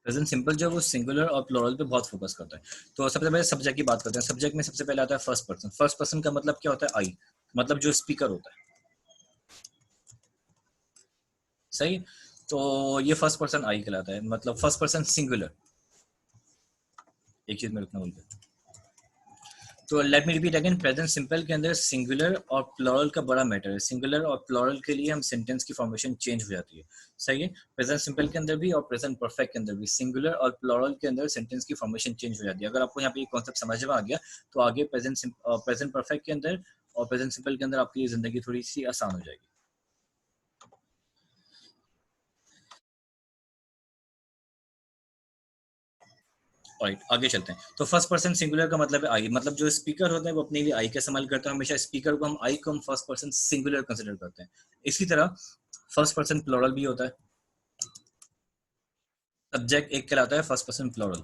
प्रेजेंट सिंपल जो है वो सिंगुलर और प्लूरल पे बहुत फोकस करता है। तो सबसे पहले सब्जेक्ट की बात करते हैं। सब्जेक्ट में सबसे पहले आता है फर्स्ट पर्सन। फर्स्ट पर्सन का मतलब क्या होता है, आई, मतलब जो स्पीकर होता है। सही, तो ये फर्स्ट पर्सन आई कहलाता है, मतलब फर्स्ट पर्सन सिंगुलर। एक चीज में रुकना भूल गया, तो let me repeat again. Present simple के अंदर सिंगुलर और प्लूरल का बड़ा मैटर है। सिंगुलर और प्लूरल के लिए हम सेंटेंस की फॉर्मेशन चेंज हो जाती है। सही है, प्रेजेंट सिंपल के अंदर भी और प्रेजेंट परफेक्ट के अंदर भी सिंगुलर और प्लूरल के अंदर सेंटेंस की फॉर्मेशन चेंज हो जाती है। अगर आपको यहाँ पे ये कॉन्सेप्ट समझ में आ गया तो आगे प्रेजेंट परफेक्ट के अंदर और प्रेजेंट सिंपल के अंदर आपकी जिंदगी थोड़ी सी आसान हो जाएगी। राइट, आगे चलते हैं। तो फर्स्ट पर्सन सिंगुलर का मतलब है आई, मतलब जो स्पीकर होता है वो अपने लिए आई का इस्तेमाल करता है। हमेशा स्पीकर को हम आई को हम फर्स्ट पर्सन सिंगुलर कंसिडर करते हैं। इसी तरह फर्स्ट पर्सन प्लूरल भी होता है। सब्जेक्ट एक कहलाता है फर्स्ट पर्सन प्लूरल,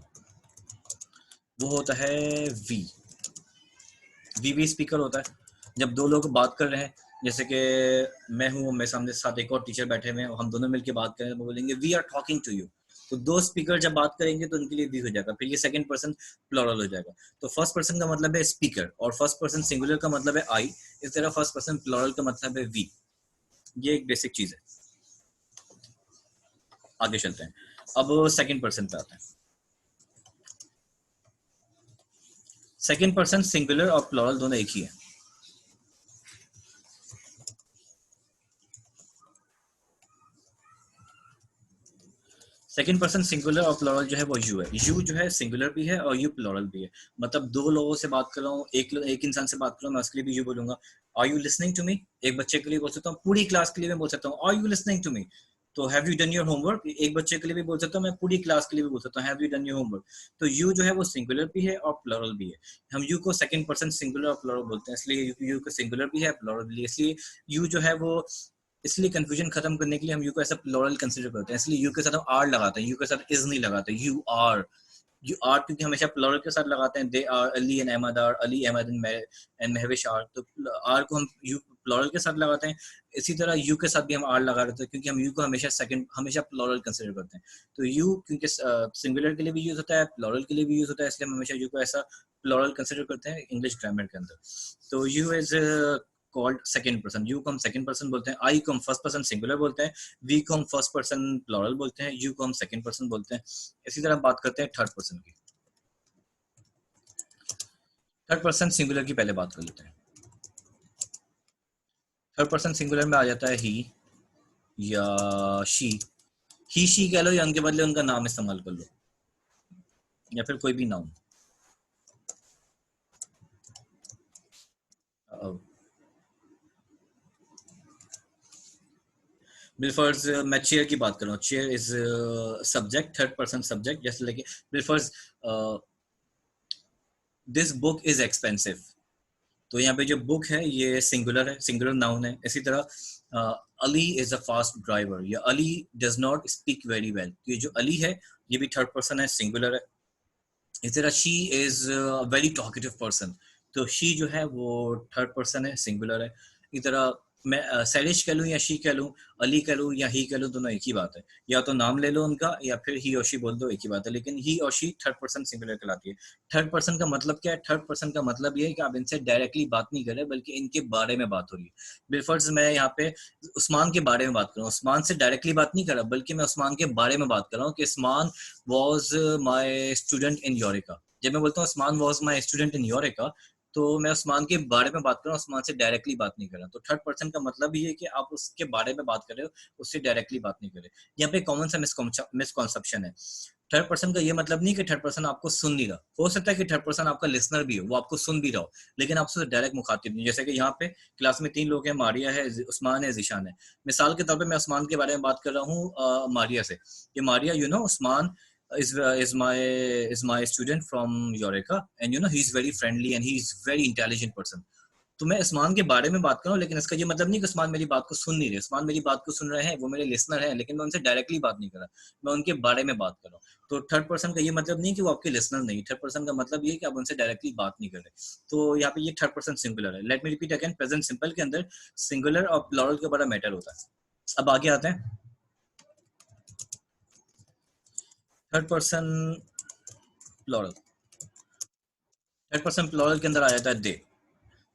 वो होता है वी। वी स्पीकर होता है। जब दो लोग बात कर रहे हैं, जैसे कि मैं हूँ, मेरे सामने साथ एक और टीचर बैठे हुए हैं, हम दोनों मिलकर बात करें तो बोलेंगे we are talking to you. तो 2 स्पीकर जब बात करेंगे तो उनके लिए वी हो जाएगा, फिर ये सेकंड पर्सन प्लूरल हो जाएगा। तो फर्स्ट पर्सन का मतलब है स्पीकर और फर्स्ट पर्सन सिंगुलर का मतलब है आई। इस तरह फर्स्ट पर्सन प्लूरल का मतलब है वी। ये एक बेसिक चीज है। आगे चलते हैं, अब सेकंड पर्सन पे आते हैं। सेकंड पर्सन सिंगुलर और प्लूरल दोनों एक ही है। सेकंड पर्सन सिंगुलर और प्लूरल जो है वो यू है। यू जो है सिंगुलर भी है और यू प्लूरल भी है। मतलब 2 लोगों से बात कर रहा हूँ, एक इंसान से बात कर रहा हूँ, मैं उसके लिए भी यू बोलूंगा। Are you listening to me? एक बच्चे के लिए बोल सकता हूँ, पूरी क्लास के लिए मैं बोल सकता हूँ are you listening to me. तो have you done your homework, एक बच्चे के लिए भी बोल सकता हूँ, मैं पूरी क्लास के लिए भी बोल सकता हूँ have you done your homework. तो यू जो है वो सिंगुलर भी है और प्लूरल भी है। हम यू को सेकंड पर्सन सिंगुलर और प्लूरल बोलते हैं, इसलिए यू को सिंगुलर भी है प्लूरल भी है। इसलिए यू जो है वो, इसलिए कंफ्यूजन खत्म करने के लिए हम यू को ऐसा प्लूरल कंसीडर करते हैं, इसलिए यू के साथ हम आर लगाते हैं, यू के साथ इज नहीं लगाते। यू आर, यू आर क्योंकि हमेशा प्लूरल के साथ लगाते हैं, they are Ali and Ahmad are, Ali Ahmad and Mahwish are, तो आर को हम यू प्लूरल के साथ लगाते हैं। इसी तरह यू के साथ भी हम आर लगा देते हैं क्योंकि हम यू को हमेशा प्लूरल कंसीडर करते हैं। तो यू क्योंकि सिंगुलर के लिए भी यूज होता है, प्लूरल के लिए भी यूज होता है, इसलिए हम हमेशा यू को ऐसा प्लूरल कंसीडर करते हैं इंग्लिश ग्रामर के अंदर। तो you is called second person, you को हम सेकंड पर्सन बोलते हैं, आई को हम फर्स्ट पर्सन सिंगुलर बोलते हैं, वी को हम फर्स्ट पर्सन प्लूरल बोलते हैं, यू को हम सेकंड पर्सन बोलते हैं। इसी तरह बात करते हैं थर्ड पर्सन की। थर्ड पर्सन सिंगुलर की पहले बात कर लेते हैं। थर्ड पर्सन सिंगुलर में आ जाता है ही या शी। ही शी कह लो या उनके बदले उनका नाम इस्तेमाल कर लो, या फिर कोई भी नाउन। बिलफर्स मैं चेयर की बात कर रहा हूँ, chair is subject, third person subject, जैसे लेके बिलफर्स दिस बुक इज एक्सपेंसिव, तो यहाँ पे जो बुक है ये सिंगुलर है, सिंगुलर नाउन है। इसी तरह Ali is a fast driver या Ali does not speak very well, ये जो अली है ये भी थर्ड पर्सन है, सिंगुलर है। इसी तरह she is very talkative person, तो शी जो है वो थर्ड पर्सन है, सिंगुलर है। इसी तरह मैं सैलिश कह लूँ या शी कह लूँ, अली कह लूँ या ही कह लूँ, दोनों एक ही बात है, या तो नाम ले लो उनका या फिर ही और शी बोल दो, एक ही बात है। लेकिन ही और शी थर्ड पर्सन सिंगुलर कहलाती है। थर्ड पर्सन का मतलब क्या है? थर्ड पर्सन का मतलब ये है कि आप इनसे डायरेक्टली बात नहीं कर रहे बल्कि इनके बारे में बात हो रही है। बिलफर्ज मैं यहाँ पे उस्मान के बारे में बात कर रहा हूँ, उस्मान से डायरेक्टली बात नहीं कर रहा बल्कि मैं उस्मान के बारे में बात कर रहा हूँ कि Usman was my student in eureka. जब मैं बोलता हूँ Usman was my student in eureka, तो मैं उस्मान के बारे में बात कर रहा हूँ, उस्मान से डायरेक्टली बात नहीं कर रहा। तो थर्ड पर्सन का मतलब ये है कि आप उसके बारे में बात कर रहे हो, उससे डायरेक्टली बात नहीं कर रहे। यहाँ पे कॉमन सा मिसकॉन्सेप्शन है। थर्ड पर्सन का ये मतलब नहीं कि थर्ड पर्सन आपको सुन नहीं रहा, हो सकता है कि थर्ड पर्सन आपका लिसनर भी हो, वो आपको सुन भी रहा हो, लेकिन आपसे डायरेक्ट मुखातिब नहीं। जैसे कि यहाँ पे क्लास में 3 लोग हैं, मारिया है, उस्मान है, जिशान है। मिसाल के तौर पे मैं उस्मान के बारे में बात कर रहा हूँ मारिया से, कि Maria you know Usman is my student from Eureka, and you know he's very friendly and he's very intelligent person. तो मैं उस्मान के बारे में बात कर रहा हूँ, लेकिन इसका ये मतलब नहीं कि उस्मान मेरी बात को सुन नहीं रहे। उस्मान मेरी बात को सुन रहे हैं, वो मेरे लिसनर हैं, लेकिन मैं उनसे डायरेक्टली बात नहीं कर रहा, मैं उनके बारे में बात कर रहा हूँ। तो थर्ड पर्सन का ये मतलब नहीं कि वो आपके लिसनर नहीं, थर्ड पर्सन का मतलब ये कि आप उनसे डायरेक्टली बात नहीं कर रहे। तो यहाँ पे ये थर्ड पर्सन सिंगुलर है। Let me repeat again, present simple के अंदर सिंगुलर और प्लूरल का बड़ा मैटर होता है। अब आगे आते हैं third person plural. Third person plural के अंदर आ जाता है दे।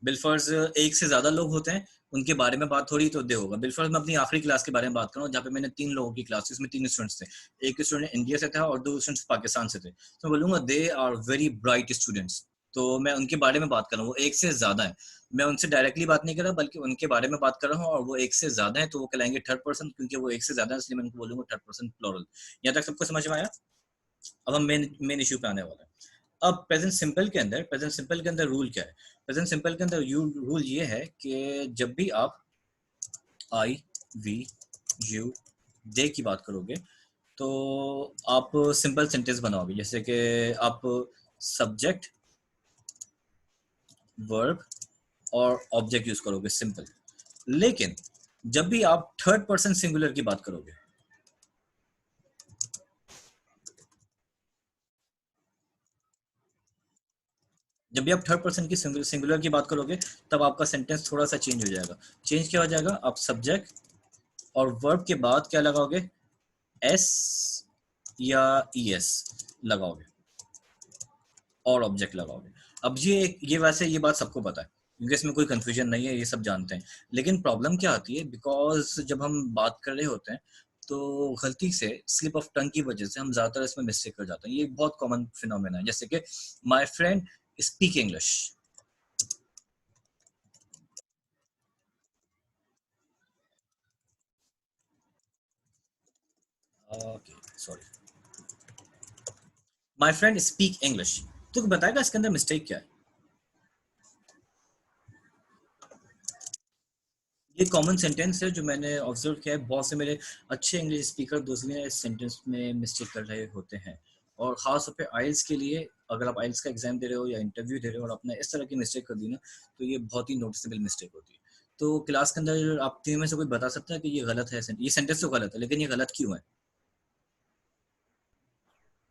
बिलफर्ज एक से ज्यादा लोग होते हैं, उनके बारे में बात हो रही तो दे होगा। बिलफर्ज मैं अपनी आखिरी क्लास के बारे में बात कर रहा हूँ, जहाँ पे मैंने 3 लोगों की क्लास थी, उसमें 3 स्टूडेंट्स थे। एक स्टूडेंट इंडिया से था और 2 स्टूडेंट्स पाकिस्तान से थे। तो मैं बोलूंगा they are very bright students, तो मैं उनके बारे में बात कर रहा हूँ, वो एक से ज्यादा है। मैं उनसे डायरेक्टली बात नहीं कर रहा बल्कि उनके बारे में बात कर रहा हूँ, और वो एक से ज्यादा है तो वो कहलाएंगे थर्ड पर्सन, क्योंकि वो एक से ज्यादा है इसलिए मैं उनको बोलूंगा थर्ड पर्सन प्लूरल। यहाँ तक सबको समझ में आया? अब हम मेन इशू पे आने वाले हैं। अब प्रेजेंट सिंपल के अंदर रूल क्या है? प्रेजेंट सिंपल के अंदर रूल ये है कि जब भी आप आई, वी, यू, दे की बात करोगे तो आप सिंपल सेंटेंस बनाओगे, जैसे कि आप सब्जेक्ट, वर्ब और ऑब्जेक्ट यूज करोगे, सिंपल। लेकिन जब भी आप थर्ड पर्सन सिंगुलर की बात करोगे, जब भी आप थर्ड पर्सन की सिंगुलर की बात करोगे तब आपका सेंटेंस थोड़ा सा चेंज हो जाएगा। चेंज क्या हो जाएगा? आप सब्जेक्ट और वर्ब के बाद क्या लगाओगे? एस या ईएस लगाओगे और ऑब्जेक्ट लगाओगे। अब ये वैसे ये बात सबको पता है क्योंकि इसमें कोई कंफ्यूजन नहीं है, ये सब जानते हैं। लेकिन प्रॉब्लम क्या आती है, बिकॉज जब हम बात कर रहे होते हैं तो गलती से स्लिप ऑफ टंग की वजह से हम ज्यादातर इसमें मिस्टेक कर जाते हैं। ये बहुत कॉमन फिनोमेना है, जैसे कि my friend speak English. Okay, sorry, my friend speak English. तो बताएगा इसके अंदर मिस्टेक क्या है? ये कॉमन सेंटेंस है जो मैंने ऑब्जर्व किया है, बहुत से मेरे अच्छे इंग्लिश स्पीकर दोस्त भी इस सेंटेंस में मिस्टेक कर रहे होते हैं। और खास तौर पे आइल्स के लिए, अगर आप आइल्स का एग्जाम दे रहे हो या इंटरव्यू दे रहे हो और आपने इस तरह की मिस्टेक कर दी ना, तो ये बहुत ही नोटिसेबल मिस्टेक होती है। तो क्लास के अंदर आप तीन में से कोई बता सकता है कि ये गलत है, ये सेंटेंस तो गलत है, लेकिन ये गलत क्यों है?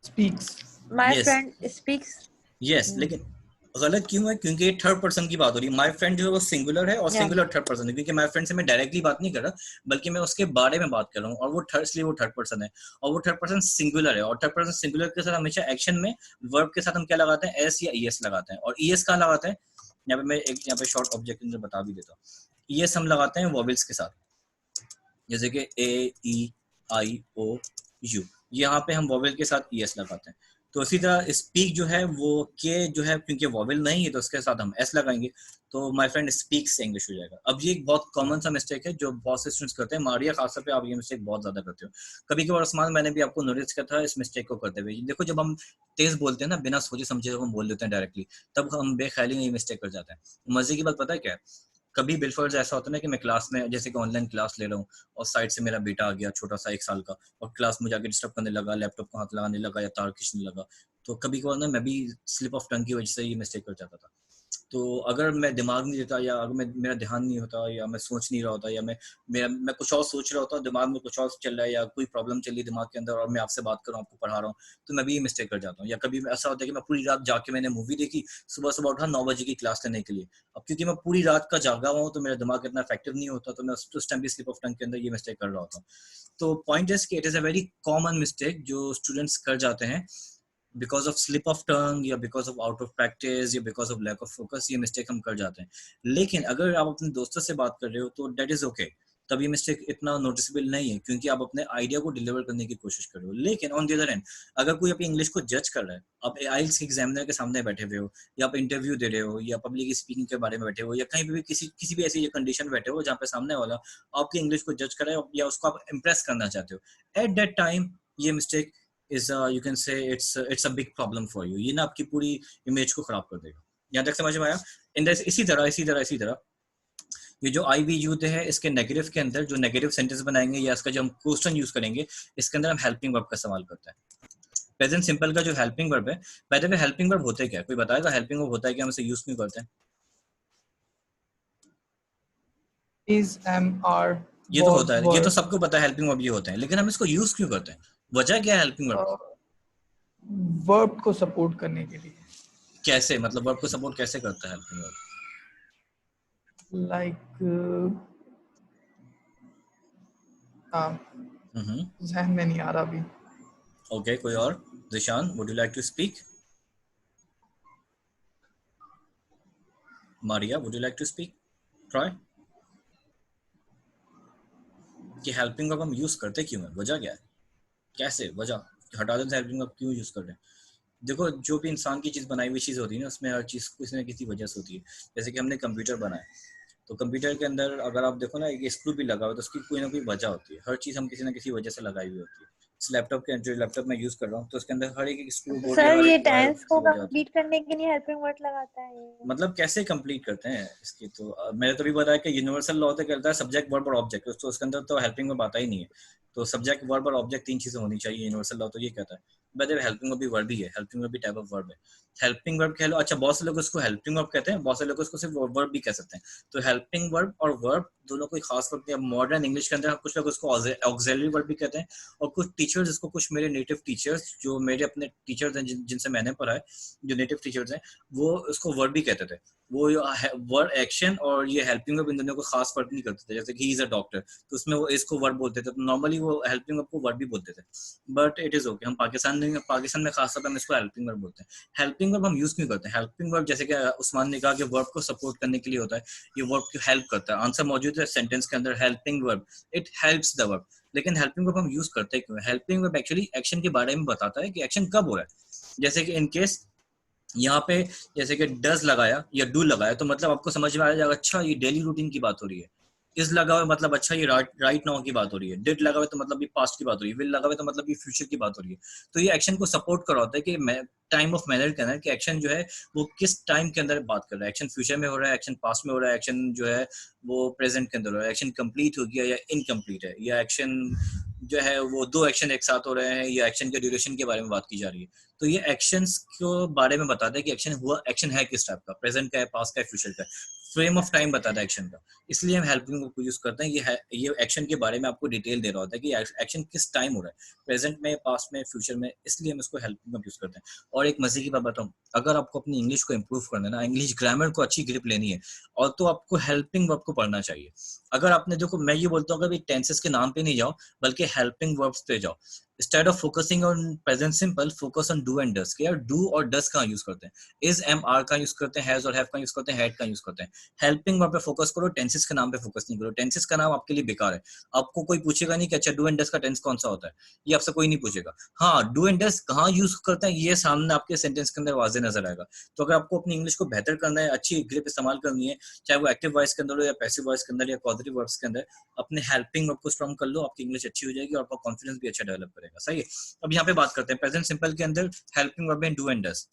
Speaks. My yes friend speaks. Yes, लेकिन गलत क्यों है? क्योंकि ये थर्ड पर्सन की बात हो रही है। माय फ्रेंड जो है वो सिंगुलर है और Yeah. सिंगुलर थर्ड पर्सन है, क्योंकि माय फ्रेंड से मैं डायरेक्टली बात नहीं कर रहा, बल्कि मैं उसके बारे में बात कर रहा हूँ, और वो थर्ड, इसलिए वो थर्ड पर्सन है, और वो थर्ड पर्सन सिंगुलर है। और थर्ड पर्सन सिंगुलर के साथ हमेशा एक्शन में वर्ब के साथ हम क्या लगाते हैं? एस या ईएस लगाते हैं। और ईएस कहाँ लगाते हैं? यहाँ पे मैं एक यहाँ पे शॉर्ट ऑब्जेक्ट अंदर बता भी देता हूँ। ईएस हम लगाते हैं वॉवेल्स के साथ, जैसे कि ए ई आई ओ यू, यहाँ पे हम वॉवेल के साथ ईएस लगाते हैं। तो इसी तरह स्पीक जो है वो के जो है, क्योंकि वॉवेल नहीं है तो उसके साथ हम एस लगाएंगे, तो माय फ्रेंड स्पीक्स से इंग्लिश हो जाएगा। अब ये एक बहुत कॉमन सा मिस्टेक है जो बहुत से स्टूडेंट्स करते हैं, मारिया खासतौर पे आप ये मिस्टेक बहुत ज्यादा करते हो। कभी कभार उस्मान, मैंने भी आपको नोटिस किया था इस मिस्टेक को करते हुए। देखो, जब हम तेज बोलते हैं ना, बिना सोचे समझे जब हम बोल देते हैं डायरेक्टली, तब हम बेख्याली में ये मिस्टेक कर जाते हैं। मजे की बात पता है क्या है? कभी बिलफर्ज ऐसा होता है ना कि मैं क्लास में, जैसे कि ऑनलाइन क्लास ले रहा हूँ, और साइड से मेरा बेटा आ गया छोटा सा 1 साल का, और क्लास में जाके डिस्टर्ब करने लगा, लैपटॉप को हाथ लगाने लगा या तार खींचने लगा। तो कभी कभार ना मैं भी स्लिप ऑफ टंग की वजह से ये मिस्टेक कर जाता था। तो अगर मैं दिमाग नहीं देता, या अगर मेरा ध्यान नहीं होता, या मैं सोच नहीं रहा होता, या मैं कुछ और सोच रहा होता, दिमाग में कुछ और चल रहा है, या कोई प्रॉब्लम चल रही है दिमाग के अंदर, और मैं आपसे बात कर रहा हूँ, आपको पढ़ा रहा हूँ, तो मैं भी ये मिस्टेक कर जाता हूँ। या कभी ऐसा होता है कि मैं पूरी रात जाके मैंने मूवी देखी, सुबह सुबह उठा 9 बजे की क्लास लेने के लिए। अब क्योंकि मैं पूरी रात का जागा हुआ हूँ, तो मेरा दिमाग इतना इफेक्टिव नहीं होता, तो मैं उस टाइम भी स्लिप ऑफ टंग के अंदर ये मिस्टेक कर रहा होता हूँ। तो पॉइंट इज कि it is a very common mistake जो स्टूडेंट्स कर जाते हैं, because of slip of tongue, या because of out of practice, या because of lack of focus, ये मिस्टेक हम कर जाते हैं। लेकिन अगर आप अपने दोस्तों से बात कर रहे हो तो दैट इज ओके, तब ये मिस्टेक इतना नोटिसेबल नहीं है, क्योंकि आप अपने आइडिया को डिलीवर करने की कोशिश कर रहे हो। लेकिन ऑन द अदर हैंड, अगर कोई अपनी इंग्लिश को जज कर रहा है, आप आइल्स के एग्जामिनर के सामने बैठे हुए हो, या आप इंटरव्यू दे रहे हो, या पब्लिक स्पीकिंग के बारे में बैठे हो, या कहीं भी किसी भी ऐसी कंडीशन में बैठे हो जहाँ पे सामने वाला आपकी इंग्लिश को जज कर रहा है, या उसको आप इम्प्रेस करना चाहते हो, एट दैट टाइम ये mistake is you can say it's a big problem for you। ये ना आपकी पूरी इमेज को खराब कर देगा। यहाँ तक समझ में आया? इसी तरह ये जो आई वी यूज है, इसके नेगेटिव के अंदर जो नेगेटिव सेंटेंस बनाएंगे, या इसका जो हम क्वेश्चन यूज करेंगे, इसके अंदर हम हेल्पिंग वर्ब का इस्तेमाल करते हैं। प्रेजेंट सिंपल का जो हेल्पिंग वर्ब है, by the way helping verb होता है क्या? कोई बताएगा हेल्पिंग वर्ब होता है क्या? हम इसे यूज क्यों करते हैं? is am are ये तो होता है, ये तो सबको पता है हेल्पिंग वर्ब ये होते हैं, लेकिन हम इसको यूज क्यों करते हैं? वजह क्या है हेल्पिंग वर्ब? वर्ब को सपोर्ट करने के लिए। कैसे? मतलब वर्ब को सपोर्ट कैसे करता है हेल्पिंग वर्ब? लाइक ज़हन में नहीं आ रहा अभी। ओके, कोई और? Zeeshan, would you like to speak? Maria, would you like to speak? Try. कि हेल्पिंग वर्ब हम यूज करते क्यों है? वजह क्या है? कैसे? वजह हटा देते हेल्पिंग वर्ब क्यों यूज कर रहे हैं? देखो, जो भी इंसान की चीज बनाई हुई चीज होती है ना, उसमें हर चीज किसी न किसी वजह से होती है। जैसे कि हमने कंप्यूटर बनाया, तो कंप्यूटर के अंदर अगर आप देखो ना, एक स्क्रू भी लगा हुआ है, तो उसकी कोई ना कोई वजह होती है। हर चीज हम किसी ना किसी वजह से लगाई हुई होती है। इस लैपटॉप के जो लैपटॉप मैं यूज कर रहा हूँ, तो उसके अंदर हर एक स्क्रू बोर्ड या सर हर ये एक वायर टेंस को की वजह होती है। कंप्लीट करने के लिए हेल्पिंग वर्ड लगाता है ये। मतलब कैसे कंप्लीट करते हैं इसकी? तो मैंने तो भी बताया कि यूनिवर्सल लॉ तो कहता है सब्जेक्ट वर्ब और ऑब्जेक्ट, तो उसके अंदर तो हेल्पिंग वर्ब आता ही नहीं है। तो सब्जेक्ट वर्ब और ऑब्जेक्ट 3 चीजें होनी चाहिए, यूनिवर्सल लॉ तो ये कहता है। बट हेल्पिंग वर्ब भी वर्ब ही है, हेल्पिंग वर्ब भी टाइप ऑफ वर्ब है। हेल्पिंग वर्ब कह लो, अच्छा बहुत से लोग उसको हेल्पिंग वर्ब कहते हैं, बहुत से लोग उसको सिर्फ वर्ब भी कह सकते हैं। तो हेल्पिंग वर्ब और वर्ब दोनों कोई खास फर्क नहीं है। मॉडर्न इंग्लिश के अंदर कुछ लोग उसको ऑक्सिलरी वर्ब भी कहते हैं, और कुछ टीचर्स इसको, कुछ मेरे नेटिव टीचर्स जो मेरे अपने टीचर्स हैं जिनसे मैंने पढ़ा है, जो नेटिव टीचर्स हैं, वो उसको वर्ब भी कहते थे। वो वर्ब एक्शन और ये हेल्पिंग वर्ब इन दोनों को खास फर्क नहीं करते थे। जैसे कि ही इज अ डॉक्टर, तो उसमें वो इसको वर्ब बोलते थे, तो नॉर्मली वो हेल्पिंग वर्ब को वर्ब भी बोलते थे। बट इट इज ओके, हम पाकिस्तान में खासतौर पर हम इसको हेल्पिंग वर्ब बोलते हैं। हेल्पिंग वर्ब हम यूज क्यों करते हैं? हेल्पिंग वर्ब जैसे कि उस्मान ने कहा कि वर्ब को सपोर्ट करने के लिए होता है, ये वर्ब को हेल्प करता है। आंसर मौजूद है सेंटेंस के अंदर, helping verb, it helps the verb. लेकिन हेल्पिंग वर्ब हम यूज करते हैं क्यों? हेल्पिंग वर्ब एक्चुअली एक्शन के बारे में बताता है कि एक्शन कब हो रहा है। जैसे कि इन केस यहाँ पे जैसे कि डज लगाया या डू लगाया, तो मतलब आपको समझ में आ जाएगा, अच्छा ये डेली रूटीन की बात हो रही है। इज लगा हुआ मतलब अच्छा ये राइट नाउ की बात हो रही है। डिड लगा हुआ तो मतलब ये पास्ट की बात हो रही है। विल लगा हुआ तो मतलब ये फ्यूचर की बात हो रही है। तो ये एक्शन को सपोर्ट कर रहा होता है कि टाइम ऑफ मैनर के अंदर, कि एक्शन जो है वो किस टाइम के अंदर बात कर रहा है। एक्शन फ्यूचर में हो रहा है, एक्शन पास्ट में हो रहा है, एक्शन जो है वो प्रेजेंट के अंदर हो रहा है, एक्शन कंप्लीट हो गया या इनकम्प्लीट है, या एक्शन जो है वो 2 एक्शन एक साथ हो रहे हैं, या एक्शन के ड्यूरेशन के बारे में बात की जा रही है। तो ये एक्शंस के बारे में बताता है कि एक्शन हुआ, एक्शन है किस टाइप का, प्रेजेंट का है, पास्ट का है, फ्यूचर का है। फ्रेम ऑफ टाइम बताता है एक्शन का, इसलिए हम हेल्पिंग वर्ब को यूज करते हैं। ये एक्शन के बारे में आपको डिटेल दे रहा होता है कि एक्शन किस टाइम हो रहा है, प्रेजेंट में, पास्ट में, फ्यूचर में, इसलिए हम इसको हेल्पिंग वर्ब यूज करते हैं। और एक मजे की बात बताऊं, अगर आपको अपनी इंग्लिश को इंप्रूव करना है ना, इंग्लिश ग्रामर को अच्छी ग्रिप लेनी है, और तो आपको हेल्पिंग वर्ब को पढ़ना चाहिए। अगर आपने, देखो मैं ये बोलता हूँ, कभी टेंसेस के नाम पे नहीं जाओ, बल्कि हेल्पिंग वर्ब्स पे जाओ। Instead of focusing on present simple, focus on do and does. यार डू और डस का यूज करते हैं, इज, एम, आर का यूज करते हैं, हैज और हैव का यूज करते हैं, हैड का यूज करते हैं। हेल्पिंग वर्ब पे फोकस करो, टेंसेस के नाम पे फोकस नहीं करो। टेंसेस का नाम आपके लिए बेकार है, आपको कोई पूछेगा नहीं कि अच्छा डू एंड डस का टेंस कौन सा होता है, ये आपसे कोई नहीं पूछेगा। हाँ, डू एंड डस कहाँ यूज करते हैं ये सामने आपके सेंटेंस के अंदर वाजे नजर आएगा। तो अगर आपको अपनी इंग्लिश को बेहतर करना है, अच्छी ग्रिप इस्तेमाल करनी है, चाहे वो एक्टिव वॉइस के अंदर हो या पैसिव वॉइस के अंदर या पॉजिटिव वर्ब्स के अंदर, अपने हेल्पिंग वर्ब को स्ट्रॉन्ग कर लो, आपकी इंग्लिश अच्छी हो जाएगी और आपका कॉन्फिडेंस भी अच्छा डेवलप करेगा। सही है। अब यहाँ पे बात करते हैं प्रेजेंट सिंपल के अंदर हेल्पिंग वर्ब में डू एंड डस।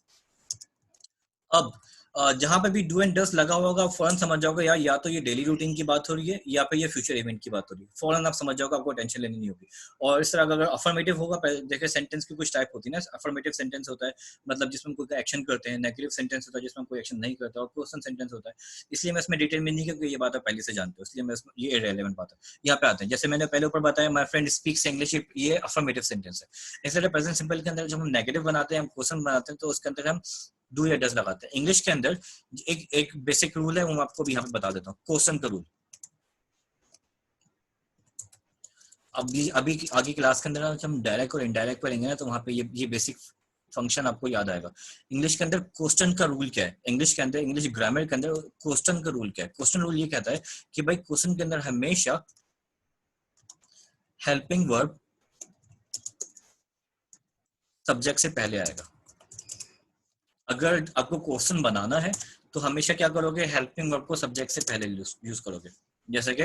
अब जहां पे भी डू एंड डस लगा होगा, फौरन समझ जाओगे यार, या तो ये डेली रूटीन की बात हो रही है या फिर ये फ्यूचर इवेंट की बात हो रही है। फौरन आप समझ जाओगे, आपको टेंशन लेनी नहीं होगी। और इस तरह अगर अफर्मेटिव होगा, देखिए सेंटेंस की कुछ टाइप होती है ना, अफर्मेटिव सेंटेंस होता है मतलब जिसमें कोई एक्शन करते हैं, नेगेटिव सेंटेंस होता है जिसमें कोई एक्शन नहीं करता, और क्वेश्चन सेंटेंस होता है। इसलिए मैं इसमें डिटेल में नहीं, क्योंकि ये बात आप पहले से जानते हो, इसलिए मैं ये इररिलेवेंट बात है। यहाँ पे आते हैं, जैसे मैंने पहले ऊपर बताया, माय फ्रेंड स्पीक्स इंग्लिश, ये अफर्मेटिव सेंटेंस है। इसलिए प्रेजेंट सिंपल के अंदर जब हम नेगेटिव बनाते हैं, हम क्वेश्चन बनाते हैं, तो उसके अंदर हम डू या डस लगाते हैं। इंग्लिश के अंदर एक बेसिक रूल है, वो मैं आपको भी यहाँ पे बता देता हूँ, क्वेश्चन का रूल। अभी अभी आगे क्लास के अंदर हम डायरेक्ट और इनडायरेक्ट पढ़ेंगे ना, तो वहाँ पे ये बेसिक फंक्शन आपको याद आएगा। इंग्लिश के अंदर क्वेश्चन का रूल क्या है, इंग्लिश के अंदर, इंग्लिश ग्रामर के अंदर क्वेश्चन का रूल क्या है। क्वेश्चन रूल ये कहता है कि भाई क्वेश्चन के अंदर हमेशा हेल्पिंग वर्ब सब्जेक्ट से पहले आएगा। अगर आपको क्वेश्चन बनाना है तो हमेशा क्या करोगे, हेल्पिंग वर्ब को सब्जेक्ट से पहले यूज करोगे। जैसे कि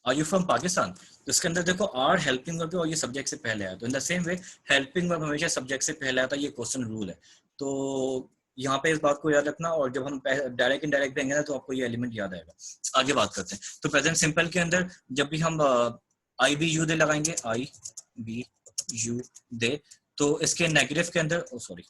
आर यू फ्रॉम पाकिस्तान, तो इसके अंदर देखो आर हेल्पिंग वर्ब और ये सब्जेक्ट से पहले आया। तो in the same way helping verb हमेशा सब्जेक्ट से पहले आता है, ये क्वेश्चन रूल है। तो यहाँ पे इस बात को याद रखना, और जब हम डायरेक्ट इनडायरेक्ट देंगे ना, तो आपको ये एलिमेंट याद आएगा। आगे बात करते हैं। तो प्रेजेंट सिंपल के अंदर जब भी हम आई बी यू दे लगाएंगे, आई बी यू दे, तो इसके नेगेटिव के अंदर, सॉरी